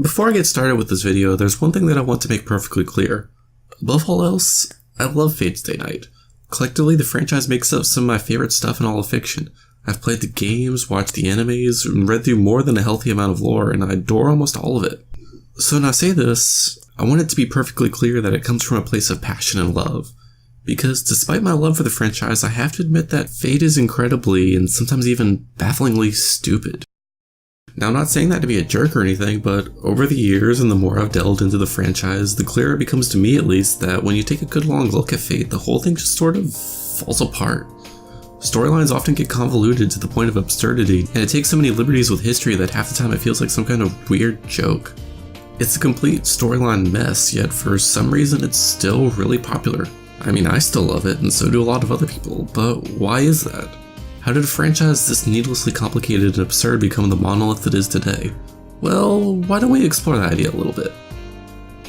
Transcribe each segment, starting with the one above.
Before I get started with this video, there's one thing that I want to make perfectly clear. Above all else, I love Fate Stay Night. Collectively, the franchise makes up some of my favorite stuff in all of fiction. I've played the games, watched the animes, and read through more than a healthy amount of lore, and I adore almost all of it. So when I say this, I want it to be perfectly clear that it comes from a place of passion and love. Because despite my love for the franchise, I have to admit that Fate is incredibly, and sometimes even bafflingly, stupid. Now, I'm not saying that to be a jerk or anything, but over the years and the more I've delved into the franchise, the clearer it becomes to me at least that when you take a good long look at Fate, the whole thing just sort of falls apart. Storylines often get convoluted to the point of absurdity, and it takes so many liberties with history that half the time it feels like some kind of weird joke. It's a complete storyline mess, yet for some reason it's still really popular. I mean, I still love it, and so do a lot of other people, but why is that? How did a franchise this needlessly complicated and absurd become the monolith it is today? Well, why don't we explore that idea a little bit?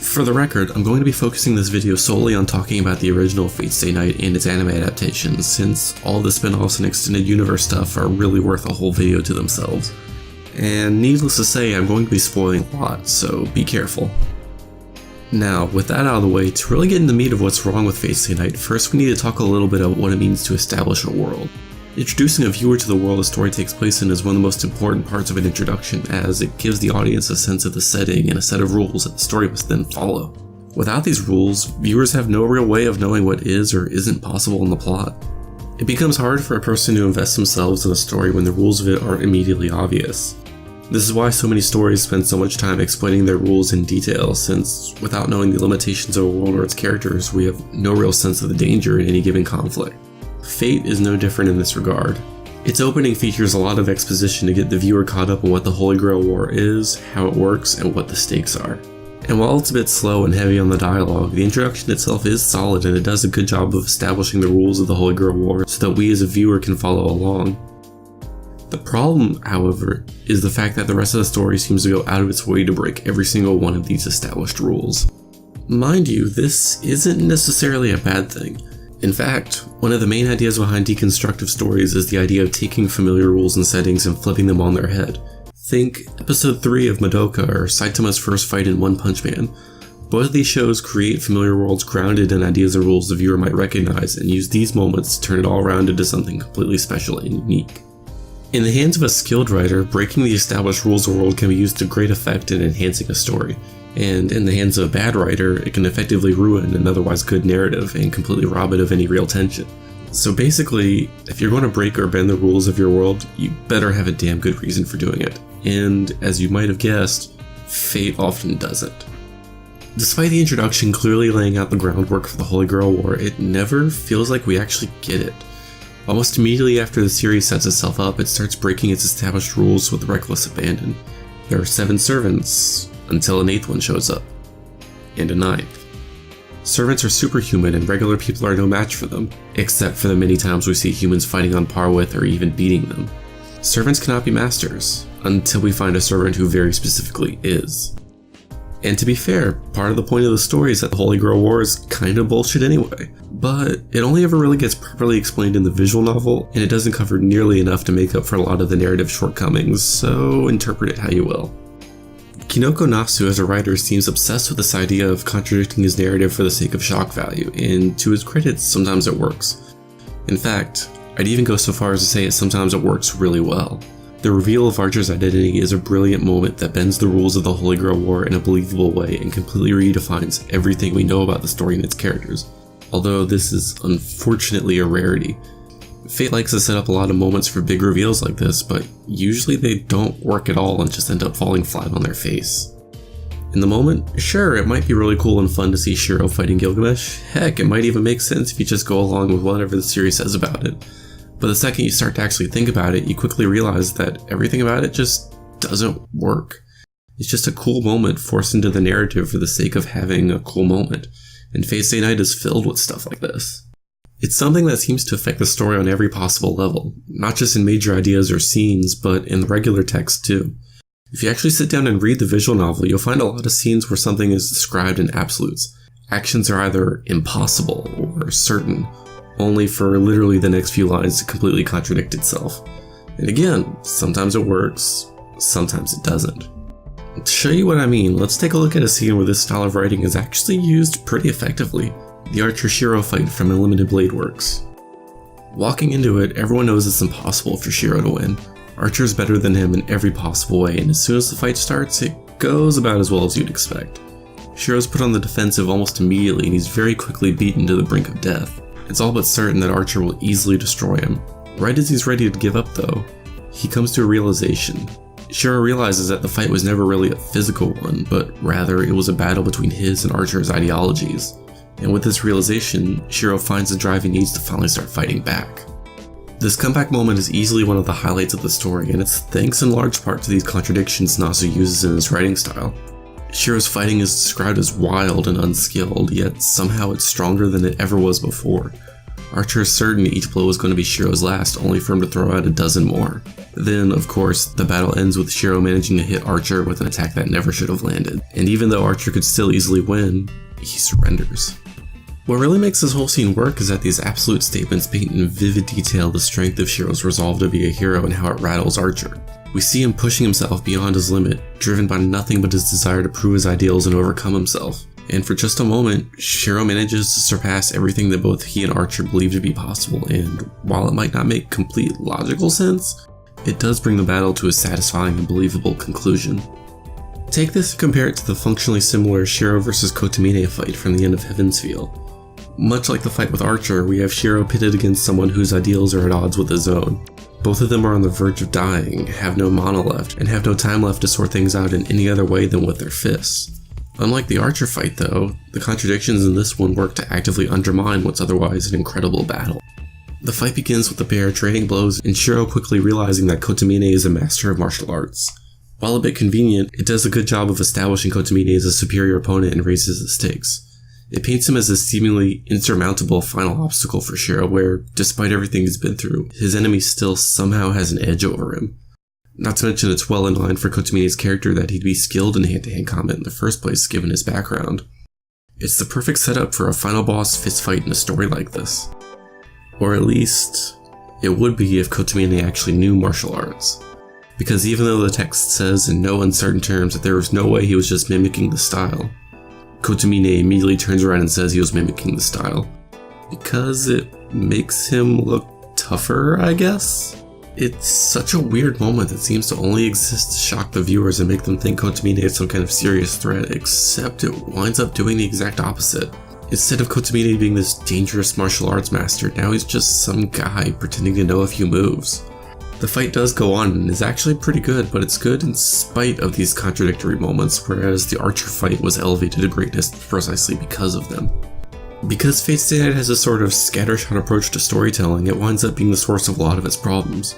For the record, I'm going to be focusing this video solely on talking about the original Fate Stay Night and its anime adaptations, since all the spin-offs and extended universe stuff are really worth a whole video to themselves. And needless to say, I'm going to be spoiling a lot, so be careful. Now, with that out of the way, to really get into the meat of what's wrong with Fate Stay Night, first we need to talk a little bit about what it means to establish a world. Introducing a viewer to the world a story takes place in is one of the most important parts of an introduction, as it gives the audience a sense of the setting and a set of rules that the story must then follow. Without these rules, viewers have no real way of knowing what is or isn't possible in the plot. It becomes hard for a person to invest themselves in a story when the rules of it aren't immediately obvious. This is why so many stories spend so much time explaining their rules in detail, since without knowing the limitations of a world or its characters, we have no real sense of the danger in any given conflict. Fate is no different in this regard. Its opening features a lot of exposition to get the viewer caught up on what the Holy Grail War is, how it works, and what the stakes are. And while it's a bit slow and heavy on the dialogue, the introduction itself is solid and it does a good job of establishing the rules of the Holy Grail War so that we as a viewer can follow along. The problem, however, is the fact that the rest of the story seems to go out of its way to break every single one of these established rules. Mind you, this isn't necessarily a bad thing. In fact, one of the main ideas behind deconstructive stories is the idea of taking familiar rules and settings and flipping them on their head. Think episode 3 of Madoka or Saitama's first fight in One Punch Man. Both of these shows create familiar worlds grounded in ideas and rules the viewer might recognize and use these moments to turn it all around into something completely special and unique. In the hands of a skilled writer, breaking the established rules of the world can be used to great effect in enhancing a story. And in the hands of a bad writer, it can effectively ruin an otherwise good narrative and completely rob it of any real tension. So basically, if you're going to break or bend the rules of your world, you better have a damn good reason for doing it. And as you might have guessed, Fate often doesn't. Despite the introduction clearly laying out the groundwork for the Holy Grail War, it never feels like we actually get it. Almost immediately after the series sets itself up, it starts breaking its established rules with reckless abandon. There are 7 servants, until an 8th one shows up. And a 9th. Servants are superhuman and regular people are no match for them, except for the many times we see humans fighting on par with or even beating them. Servants cannot be masters, until we find a servant who very specifically is. And to be fair, part of the point of the story is that the Holy Grail War is kind of bullshit anyway, but it only ever really gets properly explained in the visual novel, and it doesn't cover nearly enough to make up for a lot of the narrative shortcomings, so interpret it how you will. Kinoko Nasu as a writer seems obsessed with this idea of contradicting his narrative for the sake of shock value, and to his credit, sometimes it works. In fact, I'd even go so far as to say sometimes it works really well. The reveal of Archer's identity is a brilliant moment that bends the rules of the Holy Grail War in a believable way and completely redefines everything we know about the story and its characters. Although this is unfortunately a rarity. Fate likes to set up a lot of moments for big reveals like this, but usually they don't work at all and just end up falling flat on their face. In the moment, sure, it might be really cool and fun to see Shiro fighting Gilgamesh. Heck, it might even make sense if you just go along with whatever the series says about it. But the second you start to actually think about it, you quickly realize that everything about it just doesn't work. It's just a cool moment forced into the narrative for the sake of having a cool moment, and Fate Stay Night is filled with stuff like this. It's something that seems to affect the story on every possible level, not just in major ideas or scenes, but in the regular text too. If you actually sit down and read the visual novel, you'll find a lot of scenes where something is described in absolutes. Actions are either impossible or certain, only for literally the next few lines to completely contradict itself. And again, sometimes it works, sometimes it doesn't. To show you what I mean, let's take a look at a scene where this style of writing is actually used pretty effectively. The Archer-Shiro fight from Unlimited Blade Works. Walking into it, everyone knows it's impossible for Shiro to win. Archer's better than him in every possible way, and as soon as the fight starts, it goes about as well as you'd expect. Shiro's put on the defensive almost immediately, and he's very quickly beaten to the brink of death. It's all but certain that Archer will easily destroy him. Right as he's ready to give up though, he comes to a realization. Shiro realizes that the fight was never really a physical one, but rather it was a battle between his and Archer's ideologies. And with this realization, Shiro finds the drive he needs to finally start fighting back. This comeback moment is easily one of the highlights of the story, and it's thanks in large part to these contradictions Nasu uses in his writing style. Shiro's fighting is described as wild and unskilled, yet somehow it's stronger than it ever was before. Archer is certain each blow is going to be Shiro's last, only for him to throw out a dozen more. Then, of course, the battle ends with Shiro managing to hit Archer with an attack that never should have landed. And even though Archer could still easily win, he surrenders. What really makes this whole scene work is that these absolute statements paint in vivid detail the strength of Shiro's resolve to be a hero and how it rattles Archer. We see him pushing himself beyond his limit, driven by nothing but his desire to prove his ideals and overcome himself. And for just a moment, Shiro manages to surpass everything that both he and Archer believe to be possible, and while it might not make complete logical sense, it does bring the battle to a satisfying and believable conclusion. Take this and compare it to the functionally similar Shiro vs Kotomine fight from the end of Heaven's Feel. Much like the fight with Archer, we have Shiro pitted against someone whose ideals are at odds with his own. Both of them are on the verge of dying, have no mana left, and have no time left to sort things out in any other way than with their fists. Unlike the Archer fight though, the contradictions in this one work to actively undermine what's otherwise an incredible battle. The fight begins with the pair trading blows and Shiro quickly realizing that Kotomine is a master of martial arts. While a bit convenient, it does a good job of establishing Kotomine as a superior opponent and raises the stakes. It paints him as a seemingly insurmountable final obstacle for Shiro where, despite everything he's been through, his enemy still somehow has an edge over him. Not to mention it's well in line for Kotomine's character that he'd be skilled in hand-to-hand combat in the first place given his background. It's the perfect setup for a final boss fistfight in a story like this. Or at least, it would be if Kotomine actually knew martial arts. Because even though the text says in no uncertain terms that there was no way he was just mimicking the style, Kotomine immediately turns around and says he was mimicking the style. Because it makes him look tougher, I guess? It's such a weird moment that seems to only exist to shock the viewers and make them think Kotomine is some kind of serious threat, except it winds up doing the exact opposite. Instead of Kotomine being this dangerous martial arts master, now he's just some guy pretending to know a few moves. The fight does go on and is actually pretty good, but it's good in spite of these contradictory moments, whereas the Archer fight was elevated to greatness precisely because of them. Because Fate Stay Night has a sort of scattershot approach to storytelling, it winds up being the source of a lot of its problems.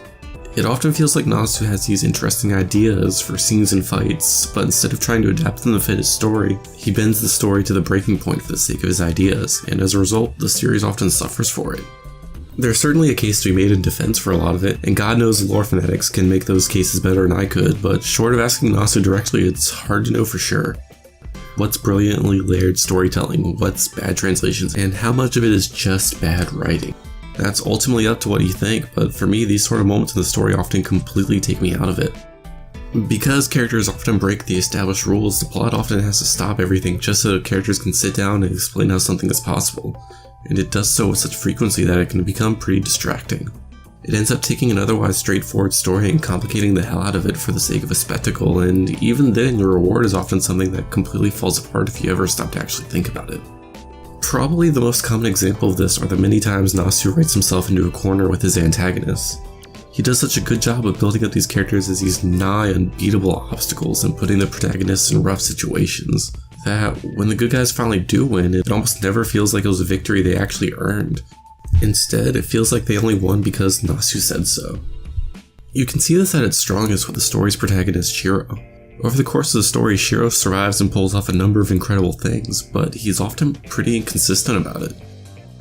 It often feels like Nasu has these interesting ideas for scenes and fights, but instead of trying to adapt them to fit his story, he bends the story to the breaking point for the sake of his ideas, and as a result, the series often suffers for it. There's certainly a case to be made in defense for a lot of it, and God knows lore fanatics can make those cases better than I could, but short of asking Nasu directly, it's hard to know for sure. What's brilliantly layered storytelling, what's bad translations, and how much of it is just bad writing? That's ultimately up to what you think, but for me, these sort of moments in the story often completely take me out of it. Because characters often break the established rules, the plot often has to stop everything just so characters can sit down and explain how something is possible. And it does so with such frequency that it can become pretty distracting. It ends up taking an otherwise straightforward story and complicating the hell out of it for the sake of a spectacle, and even then your reward is often something that completely falls apart if you ever stop to actually think about it. Probably the most common example of this are the many times Nasu writes himself into a corner with his antagonists. He does such a good job of building up these characters as these nigh unbeatable obstacles and putting the protagonists in rough situations, that when the good guys finally do win, it almost never feels like it was a victory they actually earned. Instead, it feels like they only won because Nasu said so. You can see this at its strongest with the story's protagonist, Shiro. Over the course of the story, Shiro survives and pulls off a number of incredible things, but he's often pretty inconsistent about it.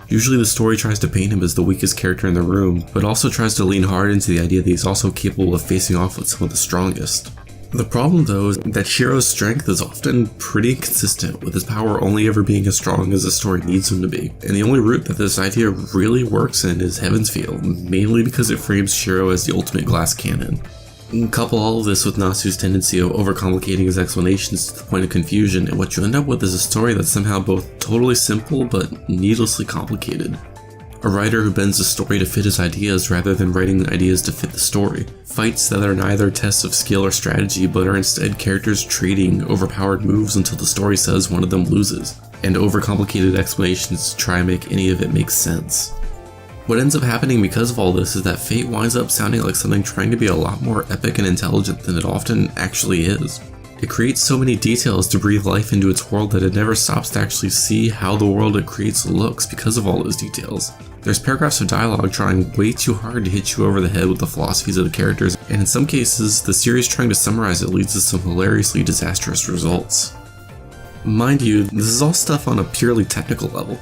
Usually the story tries to paint him as the weakest character in the room, but also tries to lean hard into the idea that he's also capable of facing off with some of the strongest. The problem though is that Shiro's strength is often pretty inconsistent, with his power only ever being as strong as the story needs him to be, and the only route that this idea really works in is Heaven's Feel, mainly because it frames Shiro as the ultimate glass cannon. Couple all of this with Nasu's tendency of overcomplicating his explanations to the point of confusion, and what you end up with is a story that's somehow both totally simple but needlessly complicated. A writer who bends the story to fit his ideas rather than writing the ideas to fit the story. Fights that are neither tests of skill or strategy, but are instead characters trading overpowered moves until the story says one of them loses, and overcomplicated explanations to try and make any of it make sense. What ends up happening because of all this is that Fate winds up sounding like something trying to be a lot more epic and intelligent than it often actually is. It creates so many details to breathe life into its world that it never stops to actually see how the world it creates looks because of all those details. There's paragraphs of dialogue trying way too hard to hit you over the head with the philosophies of the characters, and in some cases, the series trying to summarize it leads to some hilariously disastrous results. Mind you, this is all stuff on a purely technical level.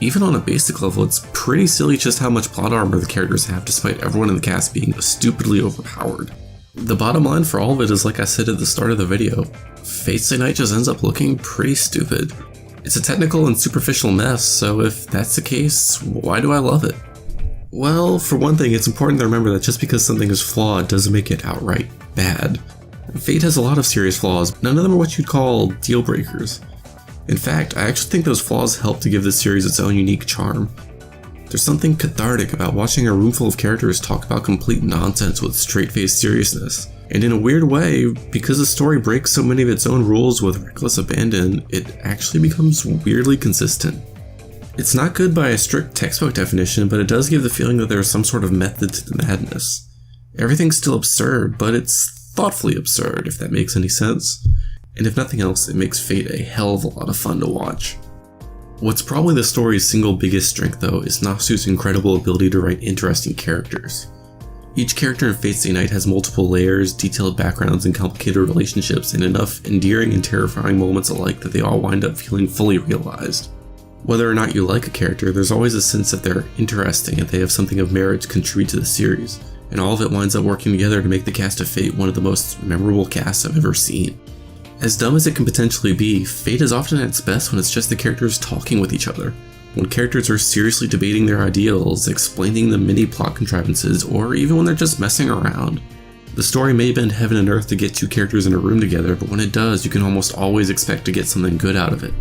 Even on a basic level, it's pretty silly just how much plot armor the characters have despite everyone in the cast being stupidly overpowered. The bottom line for all of it is, like I said at the start of the video, Fate Stay Night just ends up looking pretty stupid. It's a technical and superficial mess, so if that's the case, why do I love it? Well, for one thing, it's important to remember that just because something is flawed doesn't make it outright bad. Fate has a lot of serious flaws, none of them are what you'd call deal breakers. In fact, I actually think those flaws help to give this series its own unique charm. There's something cathartic about watching a room full of characters talk about complete nonsense with straight-faced seriousness. And in a weird way, because the story breaks so many of its own rules with reckless abandon, it actually becomes weirdly consistent. It's not good by a strict textbook definition, but it does give the feeling that there's some sort of method to the madness. Everything's still absurd, but it's thoughtfully absurd, if that makes any sense. And if nothing else, it makes Fate a hell of a lot of fun to watch. What's probably the story's single biggest strength though is Nasu's incredible ability to write interesting characters. Each character in Fate Stay Night has multiple layers, detailed backgrounds, and complicated relationships, and enough endearing and terrifying moments alike that they all wind up feeling fully realized. Whether or not you like a character, there's always a sense that they're interesting and they have something of merit to contribute to the series, and all of it winds up working together to make the cast of Fate one of the most memorable casts I've ever seen. As dumb as it can potentially be, Fate is often at its best when it's just the characters talking with each other. When characters are seriously debating their ideals, explaining the mini plot contrivances, or even when they're just messing around. The story may bend heaven and earth to get two characters in a room together, but when it does, you can almost always expect to get something good out of it.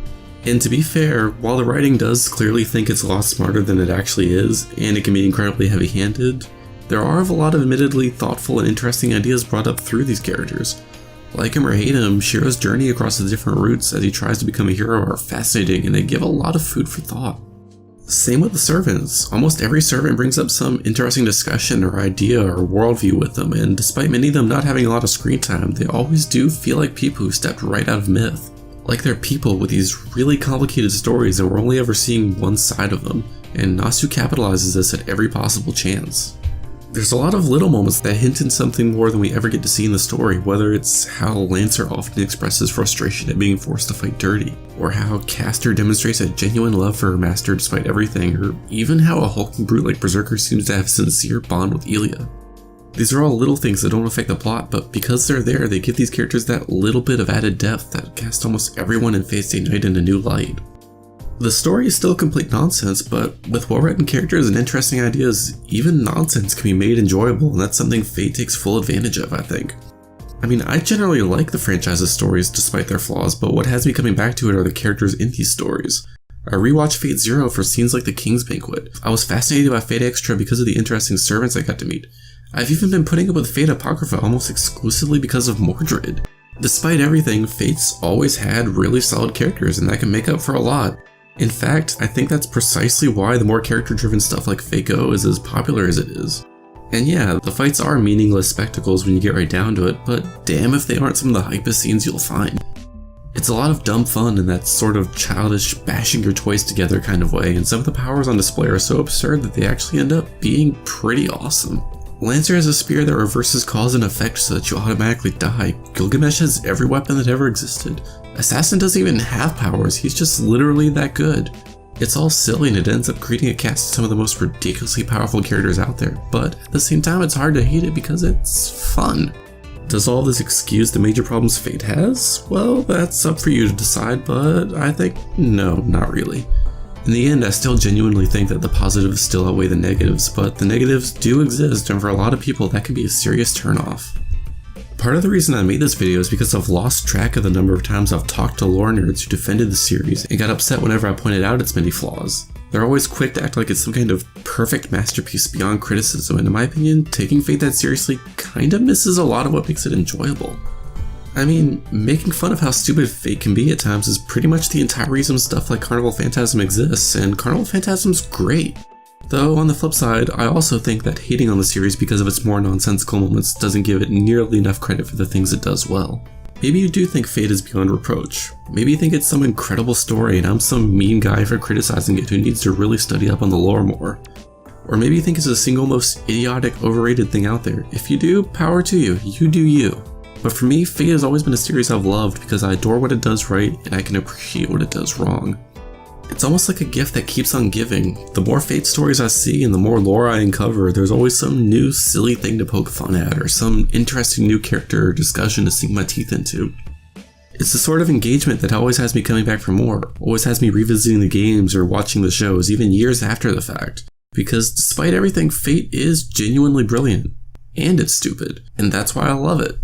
And to be fair, while the writing does clearly think it's a lot smarter than it actually is, and it can be incredibly heavy-handed, there are a lot of admittedly thoughtful and interesting ideas brought up through these characters. Like him or hate him, Shiro's journey across the different routes as he tries to become a hero are fascinating and they give a lot of food for thought. Same with the servants. Almost every servant brings up some interesting discussion or idea or worldview with them, and despite many of them not having a lot of screen time, they always do feel like people who stepped right out of myth. Like they're people with these really complicated stories and we're only ever seeing one side of them, and Nasu capitalizes this at every possible chance. There's a lot of little moments that hint at something more than we ever get to see in the story, whether it's how Lancer often expresses frustration at being forced to fight dirty, or how Castor demonstrates a genuine love for her master despite everything, or even how a hulking brute like Berserker seems to have a sincere bond with Ilya. These are all little things that don't affect the plot, but because they're there, they give these characters that little bit of added depth that cast almost everyone in Fate Stay Night in a new light. The story is still complete nonsense, but with well-written characters and interesting ideas, even nonsense can be made enjoyable, and that's something Fate takes full advantage of, I think. I mean, I generally like the franchise's stories despite their flaws, but what has me coming back to it are the characters in these stories. I rewatched Fate Zero for scenes like the King's Banquet. I was fascinated by Fate Extra because of the interesting servants I got to meet. I've even been putting up with Fate Apocrypha almost exclusively because of Mordred. Despite everything, Fate's always had really solid characters, and that can make up for a lot. In fact, I think that's precisely why the more character-driven stuff like Fate Go is as popular as it is. And yeah, the fights are meaningless spectacles when you get right down to it, but damn if they aren't some of the hypest scenes you'll find. It's a lot of dumb fun in that sort of childish, bashing your toys together kind of way, and some of the powers on display are so absurd that they actually end up being pretty awesome. Lancer has a spear that reverses cause and effect so that you automatically die. Gilgamesh has every weapon that ever existed. Assassin doesn't even have powers, he's just literally that good. It's all silly and it ends up creating a cast of some of the most ridiculously powerful characters out there, but at the same time it's hard to hate it because it's fun. Does all this excuse the major problems Fate has? Well, that's up for you to decide, but I think no, not really. In the end, I still genuinely think that the positives still outweigh the negatives, but the negatives do exist, and for a lot of people that can be a serious turnoff. Part of the reason I made this video is because I've lost track of the number of times I've talked to lore nerds who defended the series and got upset whenever I pointed out its many flaws. They're always quick to act like it's some kind of perfect masterpiece beyond criticism, and in my opinion, taking Fate that seriously kinda misses a lot of what makes it enjoyable. I mean, making fun of how stupid Fate can be at times is pretty much the entire reason stuff like Carnival Phantasm exists, and Carnival Phantasm's great. Though, on the flip side, I also think that hating on the series because of its more nonsensical moments doesn't give it nearly enough credit for the things it does well. Maybe you do think Fate is beyond reproach. Maybe you think it's some incredible story and I'm some mean guy for criticizing it who needs to really study up on the lore more. Or maybe you think it's the single most idiotic, overrated thing out there. If you do, power to you. You do you. But for me, Fate has always been a series I've loved because I adore what it does right and I can appreciate what it does wrong. It's almost like a gift that keeps on giving. The more Fate stories I see and the more lore I uncover, there's always some new silly thing to poke fun at or some interesting new character or discussion to sink my teeth into. It's the sort of engagement that always has me coming back for more, always has me revisiting the games or watching the shows even years after the fact. Because despite everything, Fate is genuinely brilliant. And it's stupid. And that's why I love it.